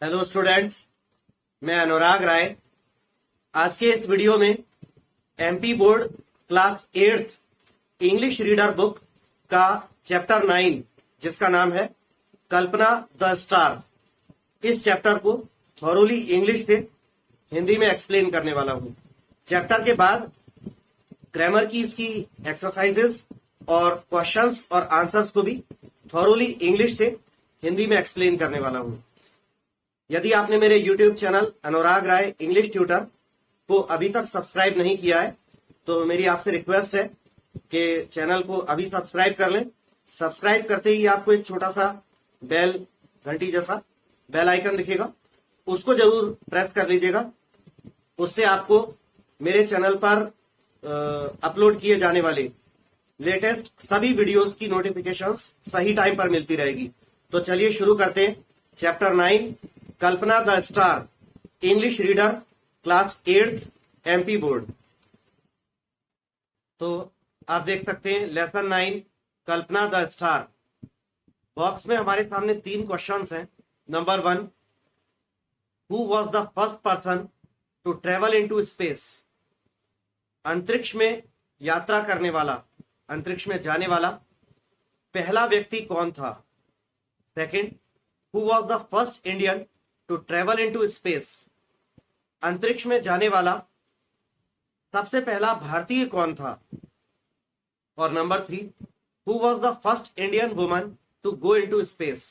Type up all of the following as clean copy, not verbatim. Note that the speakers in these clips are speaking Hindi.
हेलो स्टूडेंट्स, मैं अनुराग राय। आज के इस वीडियो में MP board class 8th English reader book का चैप्टर 9 जिसका नाम है कल्पना द स्टार, इस चैप्टर को थॉरोली इंग्लिश से हिंदी में एक्सप्लेन करने वाला हूं। चैप्टर के बाद ग्रामर की इसकी एक्सरसाइजेस और क्वेश्चंस और आंसर्स को भी थॉरोली इंग्लिश से हिंदी में एक्सप्लेन करने वाला हूं। यदि आपने मेरे YouTube चैनल अनुराग राय इंग्लिश ट्यूटर को अभी तक सब्सक्राइब नहीं किया है तो मेरी आपसे रिक्वेस्ट है कि चैनल को अभी सब्सक्राइब कर लें। सब्सक्राइब करते ही आपको एक छोटा सा बेल घंटी जैसा बेल आइकन दिखेगा, उसको जरूर प्रेस कर लीजिएगा। उससे आपको मेरे चैनल पर अपलोड किए जाने वाले लेटेस्ट सभी वीडियोस की नोटिफिकेशंस सही टाइम पर मिलती रहेगी। तो चलिए शुरू करते हैं। Chapter 9 Kalpana the star English reader class 8th MP board. तो आप देख सकते हैं lesson 9 Kalpana the star. Box में हमारे सामने 3 क्वेश्चंस हैं। Number 1, who was the first person to travel into space? अंतरिक्ष में यात्रा करने वाला, अंतरिक्ष में जाने वाला पहला व्यक्ति कौन था? Second, who was the first Indian to travel into space? अंतरिक्ष में जाने वाला सबसे पहला भारतीय कौन था? और number 3, who was the first Indian woman to go into space?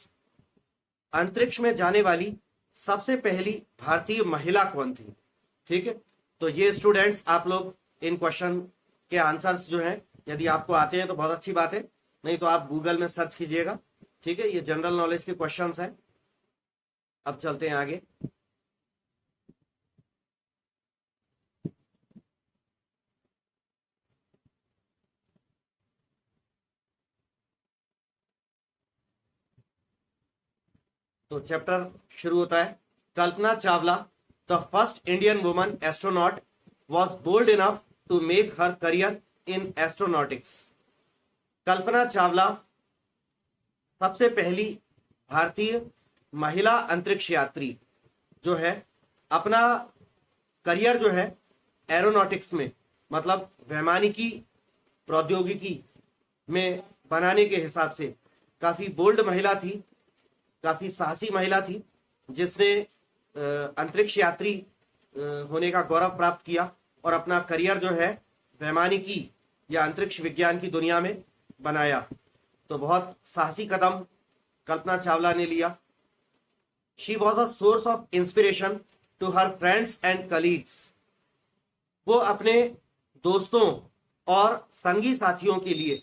अंतरिक्ष में जाने वाली सबसे पहली भारतीय महिला कौन थी? ठीक है, तो ये स्टूडेंट्स आप लोग इन क्वेश्चन के आंसर्स जो हैं यदि आपको आते हैं तो बहुत अच्छी बात है, नहीं तो आप गूगल में सर्च कीजिएगा। ठीक है, ये जनरल नॉलेज के क्वेश्चंस हैं। अब चलते हैं आगे। तो चैप्टर शुरू होता है। Kalpana Chawla, the first Indian woman astronaut, was bold enough to make her career in astronautics. Kalpana Chawla सबसे पहली भारतीय महिला अंतरिक्ष यात्री जो है अपना करियर जो है एरोनॉटिक्स में, मतलब वैमानिकी प्रौद्योगिकी में बनाने के हिसाब से काफी बोल्ड महिला थी, काफी साहसी महिला थी, जिसने अंतरिक्ष यात्री होने का गौरव प्राप्त किया और अपना करियर जो है वैमानिकी या अंतरिक्ष विज्ञान की दुनिया में बनाया। तो बहुत साहसी कदम कल्पना चावला ने लिया। She was a source of inspiration to her friends and colleagues. वो अपने दोस्तों और संगी साथियों के लिए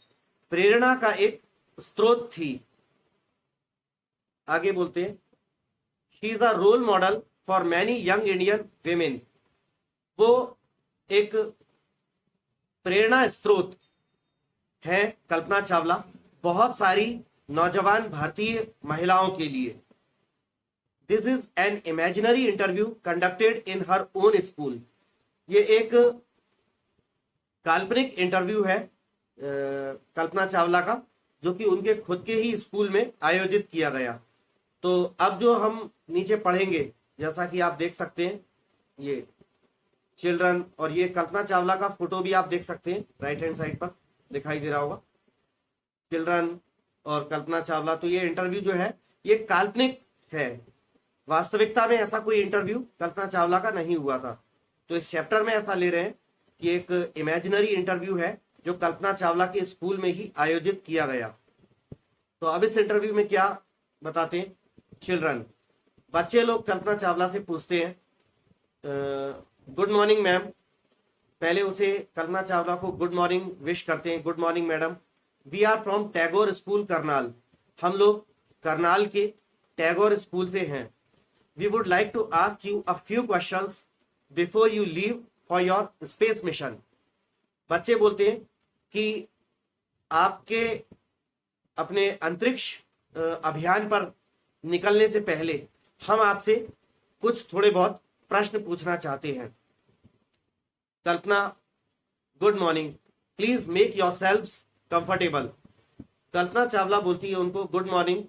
प्रेरणा का एक स्रोत थी। आगे बोलते हैं, she is a role model for many young Indian women. वो एक प्रेरणा स्रोत है कल्पना चावला बहुत सारी नौजवान भारतीय महिलाओं के लिए। This is an imaginary interview conducted in her own school. ये एक काल्पनिक इंटरव्यू है कल्पना चावला का, जो कि उनके खुद के ही स्कूल में आयोजित किया गया। तो अब जो हम नीचे पढ़ेंगे, जैसा कि आप देख सकते हैं, ये चिल्ड्रन, और ये कल्पना चावला का फोटो भी आप देख सकते हैं, राइट हैंड साइड पर दिखाई दे रहा होगा, चिल्ड्रन और कल्पना चावला। तो ये इंटरव्यू जो है ये काल्पनिक है, वास्तविकता में ऐसा कोई इंटरव्यू कल्पना चावला का नहीं हुआ था। तो इस चैप्टर में ऐसा ले रहे हैं कि एक इमेजिनरी इंटरव्यू है जो कल्पना चावला के स्कूल में ही आयोजित किया गया। तो अब इस इंटरव्यू में क्या बताते हैं? चिल्ड्रन, बच्चे लोग कल्पना चावला से पूछते हैं, गुड मॉर्निंग मैम। पहले उसे कल्पना चावला को गुड मॉर्निंग विश करते हैं, good morning madam. We are from Tagore school Karnal. हम लोग करनाल के टैगोर स्कूल से हैं। We would like to ask you a few questions before you leave for your space mission. बच्चे बोलते हैं कि आपके अपने अंतरिक्ष अभियान पर निकलने से पहले हम आपसे कुछ थोड़े बहुत प्रश्न पूछना चाहते हैं। Kalpana, good morning, please make yourselves comfortable. Kalpana Chawla बोलती है उनको, गुड मॉर्निंग,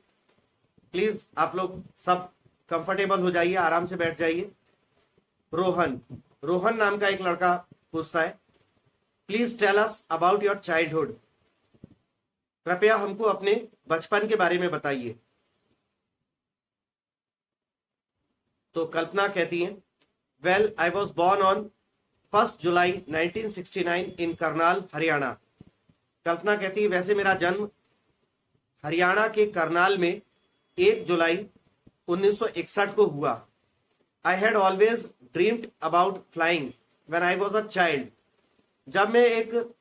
प्लीज आप लोग सब कंफर्टेबल हो जाइए, आराम से बैठ जाइए। रोहन, रोहन नाम का एक लड़का पूछता है, please tell us about your childhood. कृपया हमको अपने बचपन के बारे में बताइए। तो कल्पना कहती है, well I was born on 1 July 1969 in Karnal, Haryana. Kalpana कहती है, वैसे मेरा जन्म हरियाणा के करनाल में 1 जुलाई 1961 को हुआ। I had always dreamed about flying when I was a child. जब मैं एक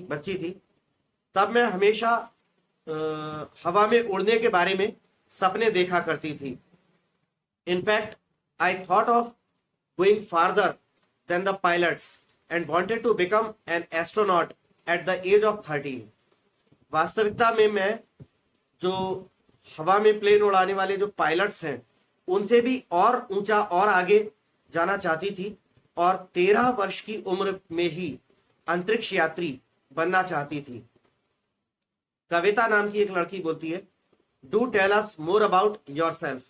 बच्ची थी तब मैं हमेशा हवा में उड़ने के बारे में सपने देखा करती थी। In fact I thought of going farther than the pilots and wanted to become an astronaut at the age of 13। वास्तविकता में मैं जो हवा में प्लेन उड़ाने वाले जो पायलट्स हैं उनसे भी और ऊंचा और आगे जाना चाहती थी, और 13 वर्ष की उम्र में ही अंतरिक्ष यात्री बनना चाहती थी। कविता नाम की एक लड़की बोलती है, do tell us more about yourself.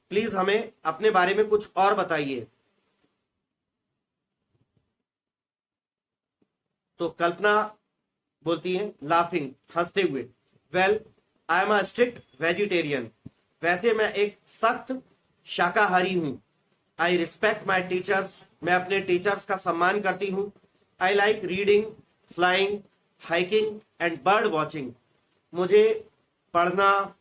Please हमें अपने बारे में कुछ और बताइए। तो कल्पना बोलती है, लाफिंग, हंसते हुए, well I am a strict vegetarian. वैसे मैं एक सख्त शाकाहारी हूं। आई रिस्पेक्ट माई टीचर्स, मैं अपने टीचर्स का सम्मान करती हूं। I like reading, flying, hiking and bird watching. मुझे पढ़ना,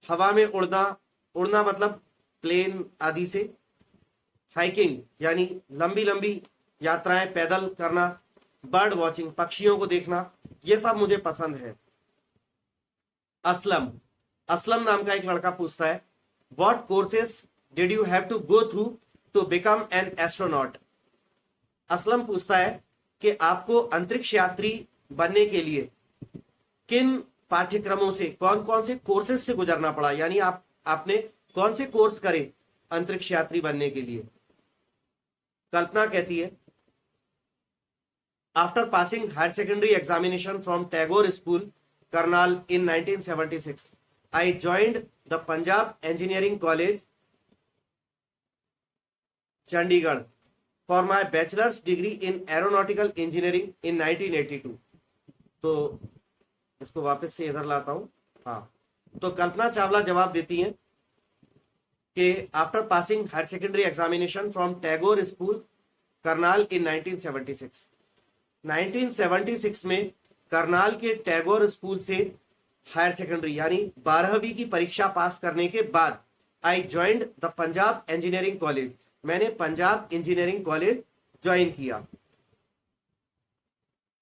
हवा में उड़ना, उड़ना मतलब प्लेन आदि से, हाइकिंग यानी लंबी लंबी यात्राएं पैदल करना, बर्ड वॉचिंग पक्षियों को देखना, ये सब मुझे पसंद है। असलम, असलम नाम का एक लड़का पूछता है, what courses did you have to go through to become an astronaut. Aslam पूछता है कि आपको अंतरिक्ष यात्री बनने के लिए किन पाठ्यक्रमों से, कौन कौन से कोर्सेज से गुजरना पड़ा, यानी आपने कौन से कोर्स करे अंतरिक्ष यात्री बनने के लिए। कल्पना कहती है, after passing higher secondary examination from Tagore school Karnal in 1976 I joined the Punjab engineering college Chandigarh for my bachelor's degree in aeronautical engineering in 1982। तो इसको वापस से इधर लाता हूं। हाँ, तो कल्पना चावला जवाब देती हैं कि after passing higher secondary examination from Tagore school Karnal in 1976 में करनाल के टैगोर स्कूल से हायर सेकेंडरी यानी 12वीं की परीक्षा पास करने के बाद I joined the Punjab engineering college, मैंने पंजाब इंजीनियरिंग कॉलेज ज्वाइन किया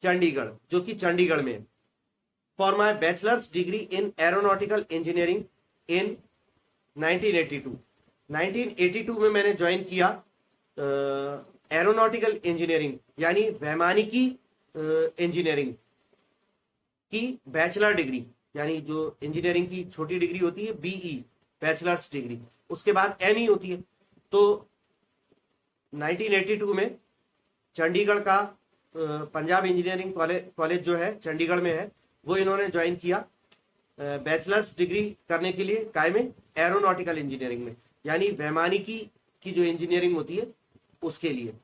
चंडीगढ़, जो कि चंडीगढ़ में। For my bachelor's degree in aeronautical engineering in 1982 में मैंने ज्वाइन किया एरोनॉटिकल इंजीनियरिंग यानी वैमानिकी इंजीनियरिंग की बैचलर डिग्री, यानी जो इंजीनियरिंग की छोटी डिग्री होती है बीई बैचलर्स डिग्री, उसके बाद एमई होती है। तो 1982 में चंडीगढ़ का पंजाब इंजीनियरिंग कॉलेज जो है चंडीगढ़ में है, वो इन्होंने ज्वाइन किया बैचलर्स डिग्री करने के लिए, काय में, एरोनॉटिकल इंजीनियरिंग में, यानी वैमानिकी की जो इंजीनियरिंग होती है उसके लिए।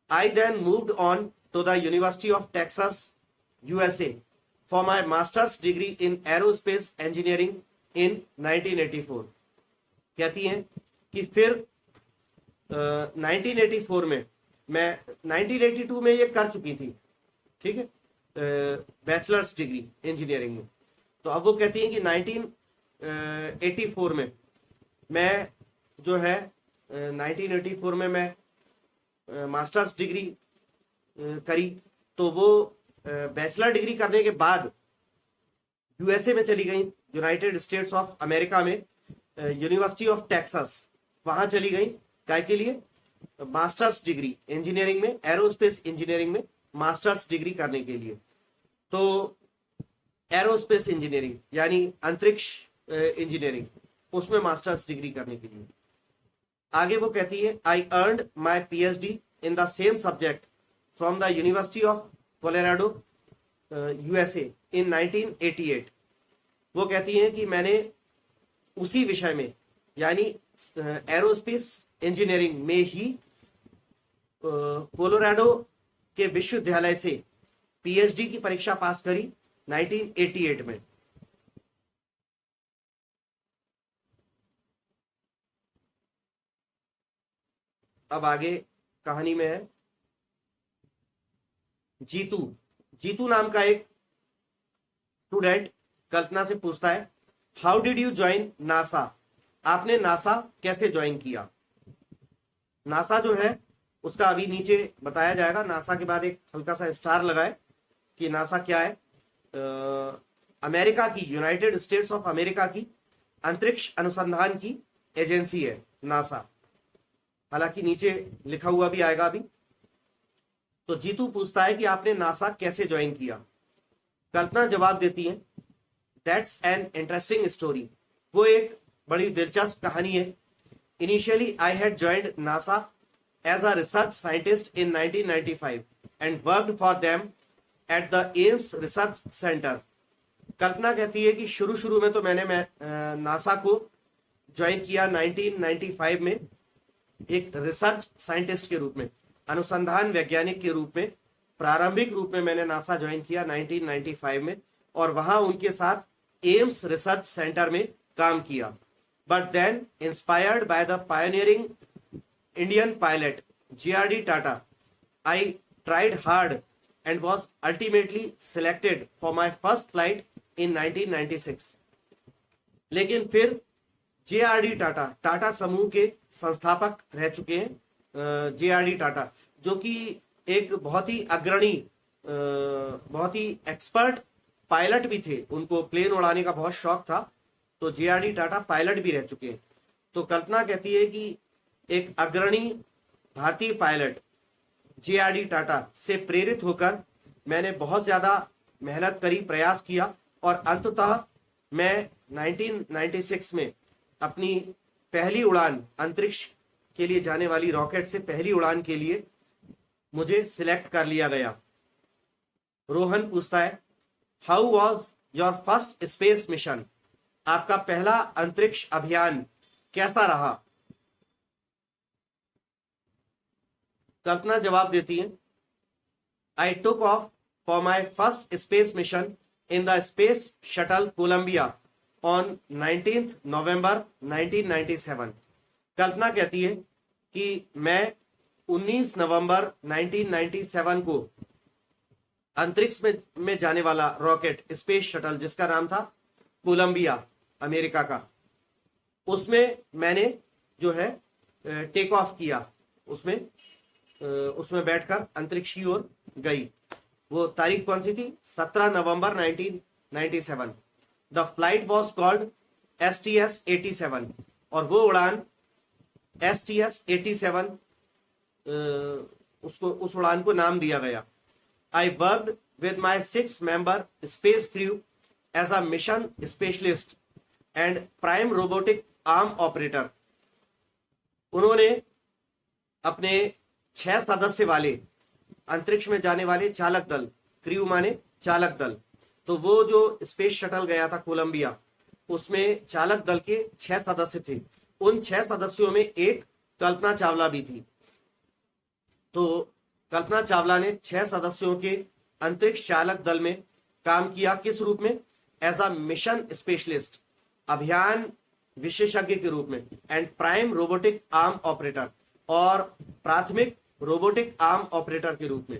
I then moved on to the University of Texas USA for my masters degree in aerospace engineering in 1984। कहती हैं कि फिर 1984 में, मैं 1982 में ये कर चुकी थी, ठीक है, बैचलर्स डिग्री इंजीनियरिंग में। तो अब वो कहती हैं कि 1984 में मैं जो है 1984 में मैं मास्टर्स डिग्री करी। तो वो बैचलर डिग्री करने के बाद यूएसए में चली गई, यूनाइटेड स्टेट्स ऑफ अमेरिका में, यूनिवर्सिटी ऑफ टेक्सास, वहां चली गई काय के लिए, मास्टर्स डिग्री इंजीनियरिंग में, एरोस्पेस इंजीनियरिंग में मास्टर्स डिग्री करने के लिए। तो एरोस्पेस इंजीनियरिंग यानी अंतरिक्ष इंजीनियरिंग, उसमें मास्टर्स डिग्री करने के लिए। आगे वो कहती है, I earned my PhD in the same subject from the University of Colorado USA in 1988। वो कहती हैं कि मैंने उसी विषय में यानी एरोस्पेस इंजीनियरिंग में ही कोलोराडो के विश्वविद्यालय से पीएचडी की परीक्षा पास करी 1988 में। अब आगे कहानी में है जीतू। जीतू नाम का एक स्टूडेंट कल्पना से पूछता है, how did you join NASA? आपने नासा कैसे ज्वाइन किया? नासा जो है उसका अभी नीचे बताया जाएगा। नासा के बाद एक हल्का सा स्टार लगाए कि नासा क्या है। अमेरिका की, यूनाइटेड स्टेट्स ऑफ अमेरिका की अंतरिक्ष अनुसंधान की एजेंसी है नासा। हालांकि नीचे लिखा हुआ भी आएगा अभी। तो जीतू पूछता है कि आपने नासा कैसे ज्वाइन किया? कल्पना जवाब देती है, दैट्स एन इंटरेस्टिंग स्टोरी। वो एक बड़ी दिलचस्प कहानी है। Initially I had joined NASA as a research scientist in 1995 and worked for them at the Ames Research Center. कल्पना कहती है कि शुरू में तो मैंने नासा को ज्वाइन किया 1995 में एक रिसर्च साइंटिस्ट के रूप में, अनुसंधान वैज्ञानिक के रूप में। प्रारंभिक रूप में मैंने नासा ज्वाइन किया 1995 में और वहां उनके साथ एम्स रिसर्च सेंटर में काम किया। But then inspired by the pioneering Indian pilot J.R.D. Tata, I tried hard and was ultimately selected for my first flight in 1996. लेकिन फिर J.R.D. टाटा, टाटा समूह के संस्थापक रह चुके हैं J.R.D. टाटा, जो कि एक बहुत ही अग्रणी, बहुत ही एक्सपर्ट पायलट भी थे। उनको प्लेन उड़ाने का बहुत शौक था, तो J.R.D. टाटा पायलट भी रह चुके हैं। तो कल्पना कहती है कि एक अग्रणी भारतीय पायलट J.R.D. टाटा से प्रेरित होकर मैंने बहुत ज्यादा मेहनत करी, प्रयास किया और अंततः मैं 1996 में अपनी पहली उड़ान, अंतरिक्ष के लिए जाने वाली रॉकेट से पहली उड़ान के लिए मुझे सिलेक्ट कर लिया गया। रोहन पूछता है, how was your first space mission? आपका पहला अंतरिक्ष अभियान कैसा रहा? कल्पना जवाब देती है, I took off for my first space mission in the space shuttle Columbia on 19 November 1997। कल्पना कहती है कि मैं 19 नवंबर 1997 को अंतरिक्ष में जाने वाला रॉकेट स्पेस शटल, जिसका नाम था कोलंबिया अमेरिका का, उसमें मैंने जो है टेक ऑफ किया। उसमें बैठकर अंतरिक्ष की ओर गई। वो तारीख कौन सी थी? 17 नवंबर 1997। The flight was called STS-87 और वो उड़ान STS-87 उस उड़ान को नाम दिया गया। I worked with my 6 member space crew as a mission specialist and prime robotic arm operator. उन्होंने अपने 6 सदस्य वाले अंतरिक्ष में जाने वाले चालक दल, क्रू माने चालक दल, तो वो जो स्पेस शटल गया था कोलंबिया, उसमें चालक दल के 6 सदस्य थे। उन 6 सदस्यों में एक कल्पना चावला भी थी। तो कल्पना चावला ने 6 सदस्यों के अंतरिक्ष चालक दल में काम किया। किस रूप में? एज अ मिशन स्पेशलिस्ट, अभियान विशेषज्ञ के रूप में, and prime robotic arm operator, और प्राथमिक रोबोटिक आर्म ऑपरेटर के रूप में।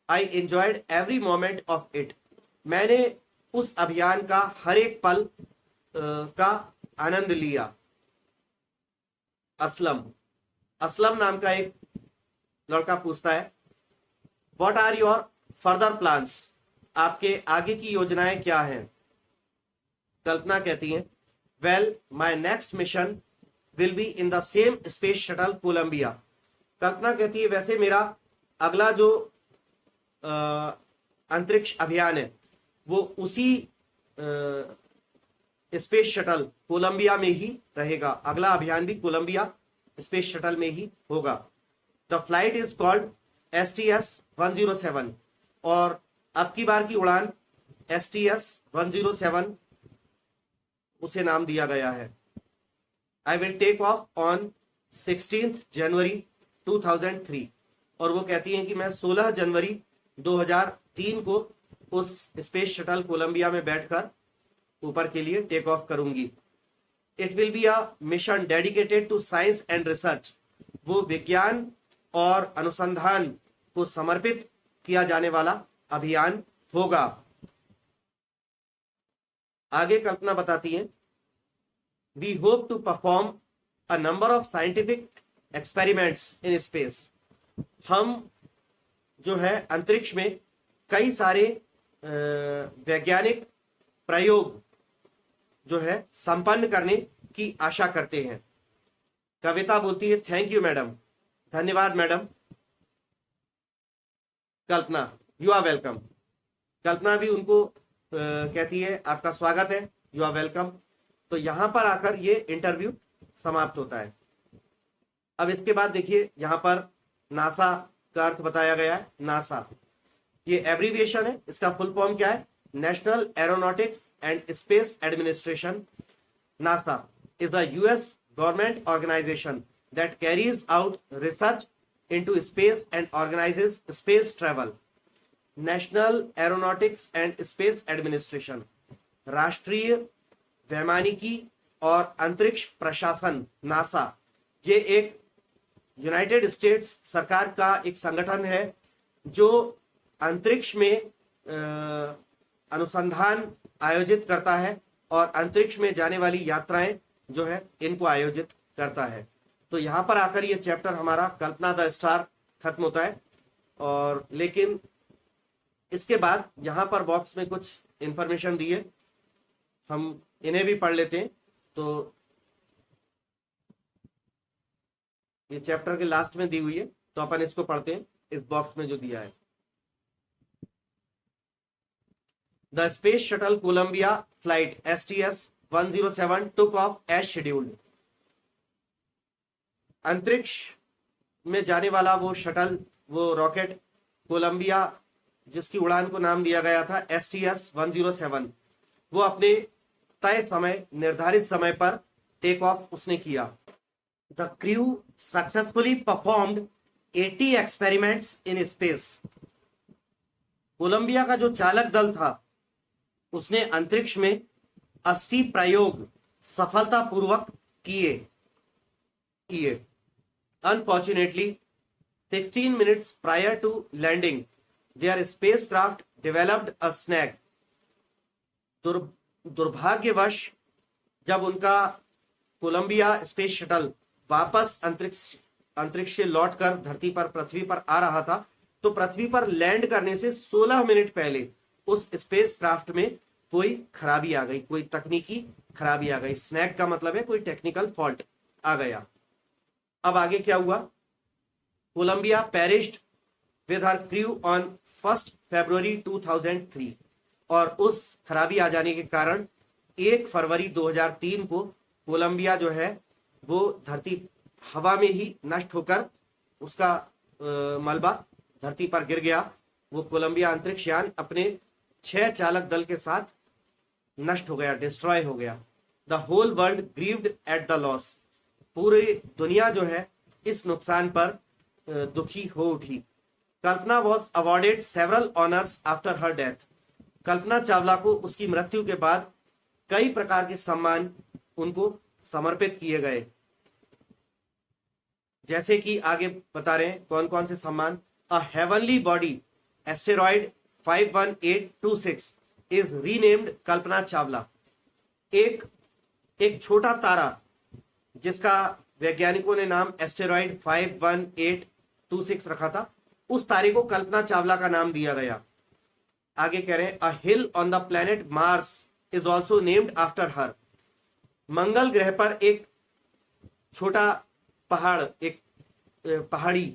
I enjoyed every moment of it. मैंने उस अभियान का हर एक पल का आनंद लिया। असलम नाम का एक लड़का पूछता है, what are your further plans? आपके आगे की योजनाएं क्या हैं? कल्पना कहती है, well my next mission will be in the same space shuttle Columbia. Kalpana कहती है, वैसे मेरा अगला जो अंतरिक्ष अभियान है वो उसी स्पेस शटल कोलंबिया में ही रहेगा। अगला अभियान भी कोलंबिया स्पेस शटल में ही होगा। The flight is called STS-107 और अब की बार की उड़ान STS-107 उसे नाम दिया गया है। I will take off on 16 January 2003। और वो कहती हैं कि मैं 16 जनवरी 2003 को उस स्पेस शटल कोलंबिया में बैठकर ऊपर के लिए टेक ऑफ करूंगी। It will be a mission dedicated to science and research. वो विज्ञान और अनुसंधान को समर्पित किया जाने वाला अभियान होगा। आगे कल्पना बताती हैं, we hope to perform a number of scientific experiments in space. हम जो है अंतरिक्ष में कई सारे वैज्ञानिक प्रयोग जो है संपन्न करने की आशा करते हैं। कविता बोलती है, थैंक यू मैडम, धन्यवाद मैडम। Kalpana, you are welcome. Kalpana भी उनको कहती है, आपका स्वागत है, यू आर वेलकम। तो यहां पर आकर ये इंटरव्यू समाप्त होता है। अब इसके बाद देखिए यहां पर नासा का अर्थ बताया गया है। नासा ये एब्रीविएशन है, इसका फुल फॉर्म क्या है? National aeronautics and space administration. NASA is a US government organization that carries out research into space and organizes space travel. National Aeronautics and Space Administration, राष्ट्रीय वैमानिकी और अंतरिक्ष प्रशासन नासा, ये एक यूनाइटेड स्टेट्स सरकार का एक संगठन है जो अंतरिक्ष में अनुसंधान आयोजित करता है और अंतरिक्ष में जाने वाली यात्राएं जो है इनको आयोजित करता है। तो यहां पर आकर ये चैप्टर हमारा कल्पना द स्टार खत्म होता है। और लेकिन इसके बाद यहां पर बॉक्स में कुछ इंफॉर्मेशन दी है, हम इन्हें भी पढ़ लेते हैं। तो ये चैप्टर के लास्ट में दी हुई है, तो अपन इसको पढ़ते हैं इस बॉक्स में जो दिया है। The Space Shuttle Columbia flight STS-107 took off as scheduled. अंतरिक्ष में जाने वाला वो शटल, वो रॉकेट कोलंबिया, जिसकी उड़ान को नाम दिया गया था STS-107, वो अपने तय समय, निर्धारित समय पर टेक ऑफ उसने किया। The crew successfully performed 80 experiments in space. Colombia का जो चालक दल था उसने अंतरिक्ष में 80 प्रयोग सफलतापूर्वक किए। Unfortunately 16 minutes prior to landing their spacecraft developed a snag. दुर्भाग्यवश जब उनका कोलंबिया स्पेस शटल वापस अंतरिक्ष से लौटकर धरती पर, पृथ्वी पर आ रहा था, तो पृथ्वी पर लैंड करने से 16 मिनट पहले उस स्पेस क्राफ्ट में कोई खराबी आ गई, कोई तकनीकी खराबी आ गई। स्नैग का मतलब है कोई टेक्निकल फॉल्ट आ गया। अब आगे क्या हुआ? Columbia perished with her crew on 1 February 2003, और उस खराबी आ जाने के कारण 1 फरवरी 2003 को कोलंबिया जो है वो धरती, हवा में ही नष्ट होकर उसका मलबा धरती पर गिर गया। वो कोलंबिया अंतरिक्ष यान अपने 6 चालक दल के साथ नष्ट हो गया, डिस्ट्रॉय हो गया। The whole world grieved at the loss. पूरी दुनिया जो है इस नुकसान पर दुखी हो उठी। Kalpana was awarded several honours after her death. Kalpana Chawla को उसकी मृत्यु के बाद कई प्रकार के सम्मान उनको समर्पित किए गए। जैसे कि आगे बता रहे हैं कौन कौन से सम्मान। A heavenly body asteroid 51826 is renamed Kalpana Chawla. एक छोटा तारा जिसका वैज्ञानिकों ने नाम एस्टेरॉइड 51826 रखा था, उस तारे को कल्पना चावला का नाम दिया गया। आगे कह रहे हैं a hill on the planet Mars is also named after her. मंगल ग्रह पर एक छोटा पहाड़, एक पहाड़ी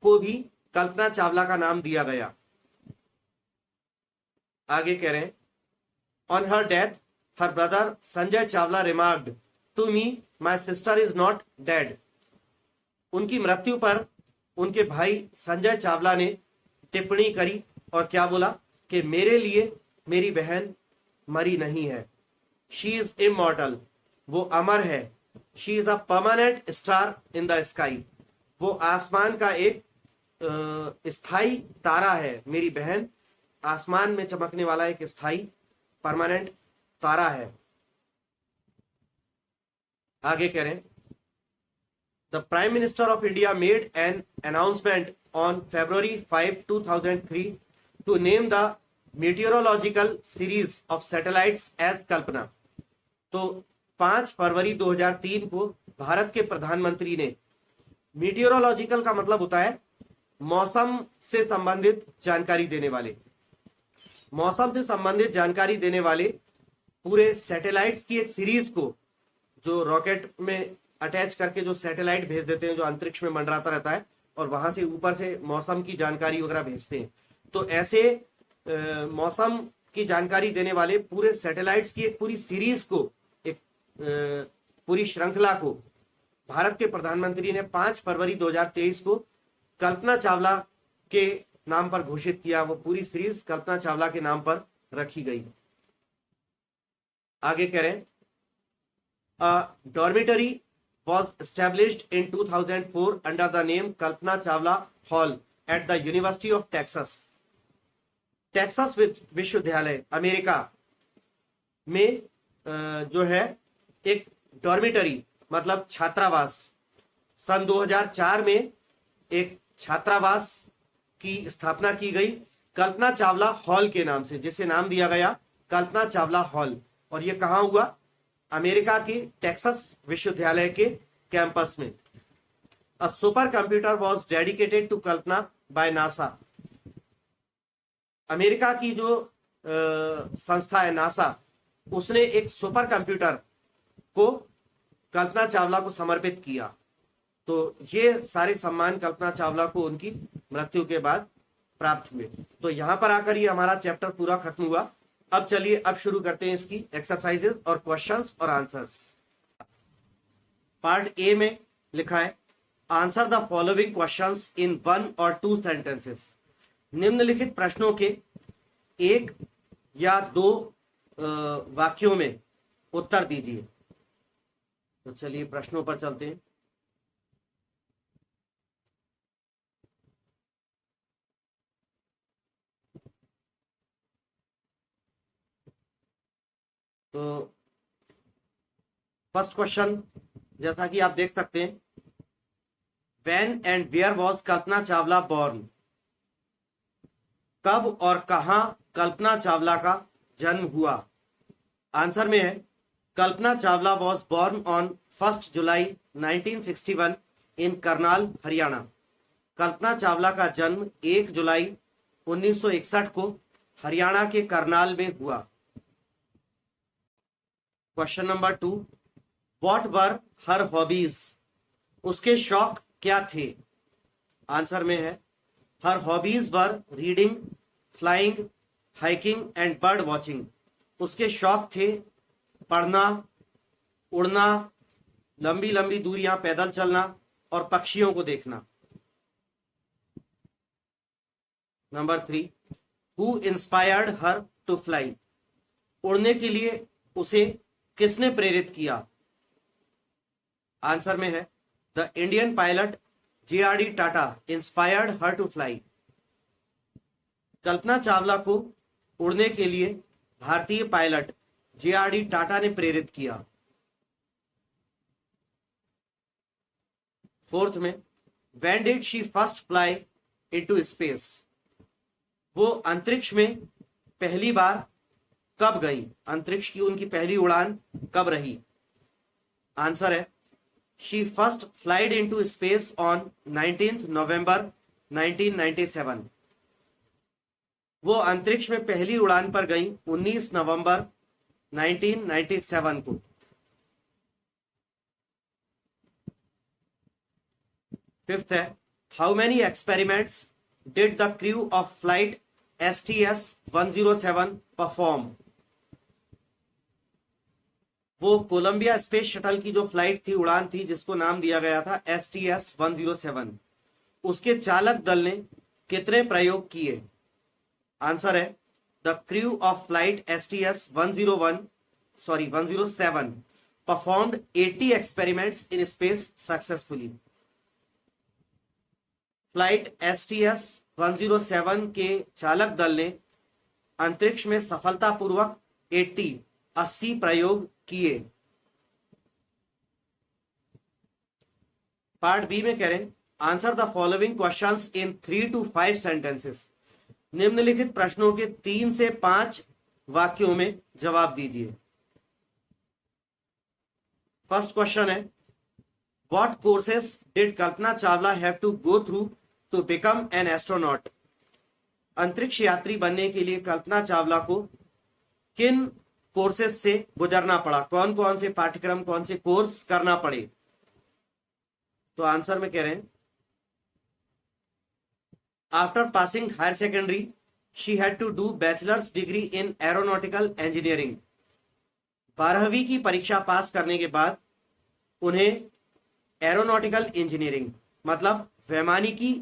को भी कल्पना चावला का नाम दिया गया। आगे कह रहे हैं on her death her brother Sanjay Chawla remarked to me my sister is not dead. उनकी मृत्यु पर उनके भाई संजय चावला ने टिप्पणी करी और क्या बोला कि मेरे लिए मेरी बहन मरी नहीं है। शी इज इमॉर्टल, वो अमर है। She is a permanent star in the sky, वो आसमान का एक स्थाई तारा है। मेरी बहन आसमान में चमकने वाला एक स्थाई परमानेंट तारा है। आगे कह रहे हैं, the prime minister of India made an announcement on February 5, 2003 to name the meteorological series of satellites as Kalpana. तो 5 फरवरी 2003 को भारत के प्रधानमंत्री ने, मीटियोरोलॉजिकल का मतलब होता है मौसम से संबंधित जानकारी देने वाले, मौसम से संबंधित जानकारी देने वाले पूरे सैटेलाइट्स की एक सीरीज को, जो रॉकेट में अटैच करके जो सैटेलाइट भेज देते हैं, जो अंतरिक्ष में मंडराता रहता है और वहां से ऊपर से मौसम की जानकारी वगैरह भेजते हैं। तो ऐसे मौसम की जानकारी देने वाले पूरे सैटेलाइट्स की एक पूरी सीरीज को, एक पूरी श्रृंखला को भारत के प्रधानमंत्री ने 5 फरवरी 2023 को कल्पना चावला के नाम पर घोषित किया। वो पूरी सीरीज कल्पना चावला के नाम पर रखी गई। आगे कह रहे हैं, dormitory was established in 2004 under the name Kalpana Chawla Hall at the University of Texas. Texas विश्वविद्यालय अमेरिका में जो है एक डॉर्मिटरी मतलब छात्रावास, सन 2004 में एक छात्रावास की स्थापना की गई कल्पना चावला हॉल के नाम से, जिसे नाम दिया गया कल्पना चावला हॉल। और ये कहाँ हुआ? अमेरिका के टेक्सास विश्वविद्यालय के कैंपस में। A super computer was dedicated to Kalpana by NASA. America की जो संस्था है नासा, उसने एक सुपर कंप्यूटर को कल्पना चावला को समर्पित किया। तो ये सारे सम्मान कल्पना चावला को उनकी मृत्यु के बाद प्राप्त हुए। तो यहां पर आकर ये हमारा चैप्टर पूरा खत्म हुआ। अब चलिए अब शुरू करते हैं इसकी एक्सरसाइजेस और क्वेश्चंस और आंसर्स। पार्ट ए में लिखा है, answer the following questions in 1 और 2 सेंटेंसेस। निम्नलिखित प्रश्नों के 1 या 2 वाक्यों में उत्तर दीजिए। तो चलिए प्रश्नों पर चलते हैं। तो फर्स्ट क्वेश्चन जैसा कि आप देख सकते हैं, when and where was Kalpana Chawla born. कब और कहां कल्पना चावला का जन्म हुआ? आंसर में है, Kalpana Chawla was born on 1 जुलाई 1961 इन करनाल, हरियाणा। कल्पना चावला का जन्म 1 जुलाई 1961 को हरियाणा के करनाल में हुआ। Question number 2, what were her hobbies. उसके शौक क्या थे? आंसर में है, her hobbies were reading, flying, hiking and bird watching. उसके शौक थे पढ़ना, उड़ना, लंबी लंबी दूरियां पैदल चलना और पक्षियों को देखना। Number 3, who inspired her to fly. उड़ने के लिए उसे किसने प्रेरित किया? आंसर में है, the Indian pilot JRD Tata inspired her to fly. Kalpana Chawla को उड़ने के लिए भारतीय पायलट JRD टाटा ने प्रेरित किया। 4th में, when did she first fly into space. वो अंतरिक्ष में पहली बार कब गई? अंतरिक्ष की उनकी पहली उड़ान कब रही? आंसर है, she first flied into space on 19 November 1997। वो अंतरिक्ष में पहली उड़ान पर गई 19 नवंबर 1997 को। 5th है, how many experiments did the crew of flight STS-107 perform. वो कोलंबिया स्पेस शटल की जो फ्लाइट थी, उड़ान थी, जिसको नाम दिया गया था STS-107, उसके चालक दल ने कितने प्रयोग किए? आंसर है, the crew of flight STS-107 performed 80 experiments in space successfully. Flight STS 107 के चालक दल ने अंतरिक्ष में सफलतापूर्वक 80 प्रयोग किए। पार्ट बी में कह रहे हैं answer the following questions in 3 to 5 sentences. निम्नलिखित प्रश्नों के 3 से 5 वाक्यों में जवाब दीजिए। फर्स्ट क्वेश्चन है what courses did Kalpana Chawla have to go through to become an astronaut. अंतरिक्ष यात्री बनने के लिए कल्पना चावला को किन कोर्सेस से गुजरना पड़ा, कौन कौन से पाठ्यक्रम, कौन से कोर्स करना पड़े। तो आंसर में कह रहे हैं after passing higher secondary she had to do bachelor's degree in aeronautical engineering. 12वीं की परीक्षा पास करने के बाद उन्हें एरोनॉटिकल इंजीनियरिंग मतलब वैमानिकी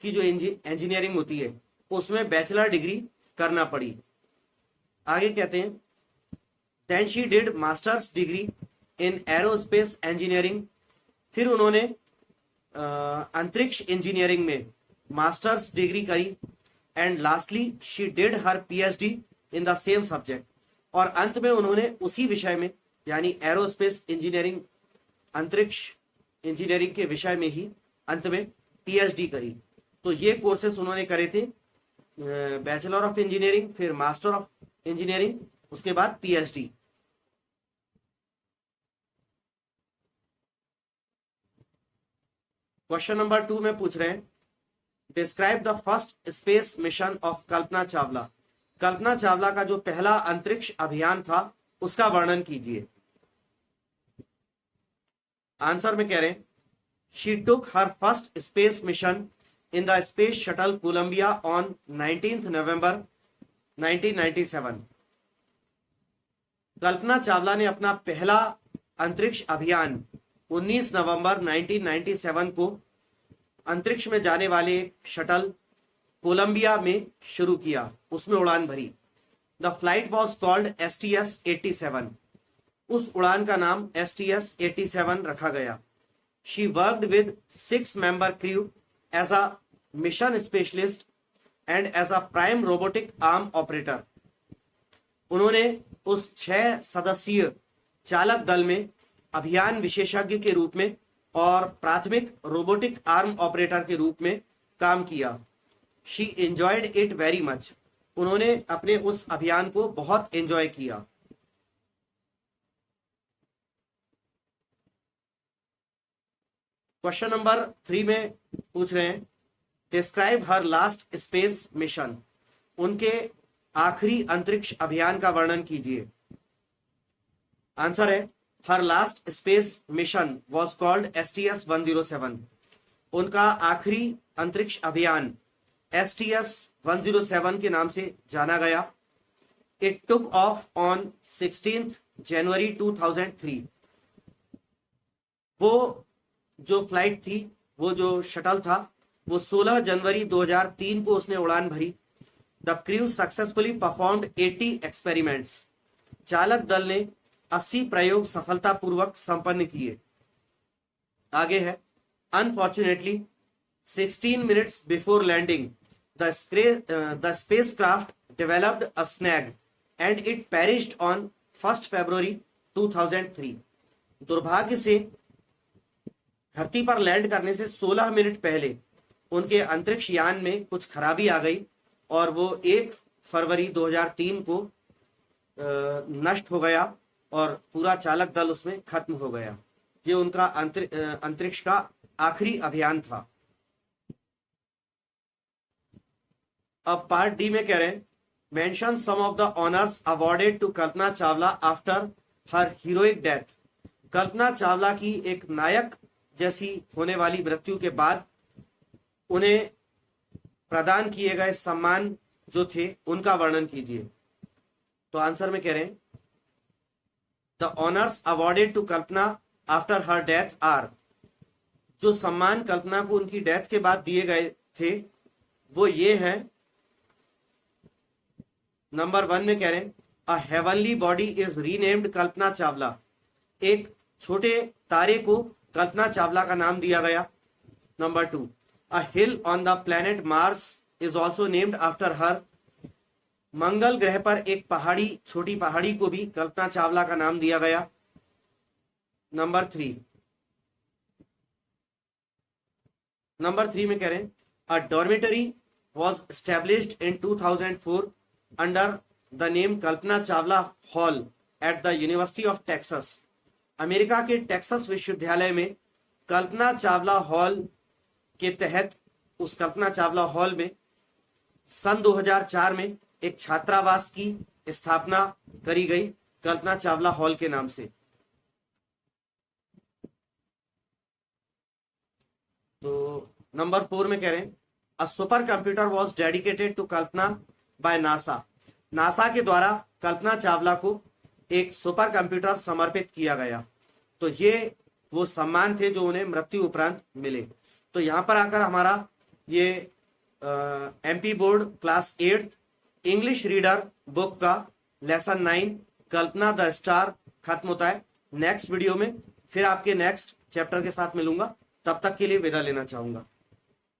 की जो इंजीनियरिंग होती है उसमें बैचलर डिग्री करना पड़ी। आगे कहते हैं then she did master's degree in aerospace engineering. फिर उन्होंने अंतरिक्ष इंजीनियरिंग में मास्टर्स डिग्री करी। And lastly she did her PhD in the same subject. और अंत में उन्होंने उसी विषय में यानी एरोस्पेस इंजीनियरिंग अंतरिक्ष इंजीनियरिंग के विषय में ही अंत में PhD करी। तो ये कोर्सेस उन्होंने करे थे, बैचलर ऑफ इंजीनियरिंग, फिर मास्टर ऑफ इंजीनियरिंग, उसके बाद PhD। क्वेश्चन नंबर 2 में पूछ रहे हैं describe the first space mission of Kalpana Chawla. Kalpana Chawla का जो पहला अंतरिक्ष अभियान था उसका वर्णन कीजिए। आंसर में कह रहे हैं she took her first space mission in the space shuttle Columbia on 19 November 1997। Kalpana Chawla ने अपना पहला अंतरिक्ष अभियान 19 नवंबर 1997 को अंतरिक्ष में जाने वाले शटल कोलंबिया में शुरू किया, उसमें उड़ान भरी। The flight was called STS 87। उस उड़ान का नाम STS 87 रखा गया। She worked with 6 member crew as a mission specialist and as a prime robotic arm operator. उन्होंने उस 6 सदस्यीय चालक दल में अभियान विशेषज्ञ के रूप में और प्राथमिक रोबोटिक आर्म ऑपरेटर के रूप में काम किया। She enjoyed it very much. उन्होंने अपने उस अभियान को बहुत एंजॉय किया। क्वेश्चन नंबर 3 में पूछ रहे हैं describe her last space mission. उनके आखिरी अंतरिक्ष अभियान का वर्णन कीजिए। आंसर है her last space mission was called STS 107। उनका आखिरी अंतरिक्ष अभियान STS 107 के नाम से जाना गया। It took off on 16 January 2003। वो जो फ्लाइट थी, वो जो शटल था, वो 16 जनवरी 2003 को उसने उड़ान भरी। The crew successfully performed 80 experiments. चालक दल ने 80 प्रयोग सफलतापूर्वक संपन्न किए। आगे है unfortunately 16 minutes before landing the spacecraft developed a snag and it perished on 1 February 2003। दुर्भाग्य से धरती पर लैंड करने से 16 मिनट पहले उनके अंतरिक्ष यान में कुछ खराबी आ गई और वो 1 फरवरी 2003 को नष्ट हो गया और पूरा चालक दल उसमें खत्म हो गया। ये उनका अंतरिक्ष का आखिरी अभियान था। अब पार्ट डी में कह रहे हैं mention some of the honours awarded to Kalpana Chawla after her heroic death. Kalpana Chawla की एक नायक जैसी होने वाली मृत्यु के बाद उन्हें प्रदान किए गए सम्मान जो थे उनका वर्णन कीजिए। तो आंसर में कह रहे हैं the honours awarded to Kalpana after her death are. जो सम्मान कल्पना को उनकी डेथ के बाद दिए गए थे वो ये हैं। नंबर 1 में कह रहे हैं a heavenly body is renamed Kalpana Chawla. एक छोटे तारे को कल्पना चावला का नाम दिया गया। Number 2, a hill on the planet Mars is also named after her. मंगल ग्रह पर एक पहाड़ी, छोटी पहाड़ी को भी कल्पना चावला का नाम दिया गया। नंबर 3 में कह रहे हैं a dormitory was established in 2004 under the name Kalpana Chawla hall at the University of Texas। America के टेक्सास विश्वविद्यालय में कल्पना चावला हॉल के तहत उस कल्पना चावला हॉल में सन 2004 में एक छात्रावास की स्थापना करी गई कल्पना चावला हॉल के नाम से। तो नंबर 4 में कह रहे हैं a super computer was dedicated to Kalpana by NASA. NASA के द्वारा कल्पना चावला को एक सुपर कंप्यूटर समर्पित किया गया। तो ये वो सम्मान थे जो उन्हें मृत्यु उपरांत मिले। तो यहां पर आकर हमारा ये MP board class 8 English reader book का लेसन 9 कल्पना द स्टार खत्म होता है। नेक्स्ट वीडियो में फिर आपके नेक्स्ट चैप्टर के साथ मिलूंगा। तब तक के लिए विदा लेना चाहूंगा।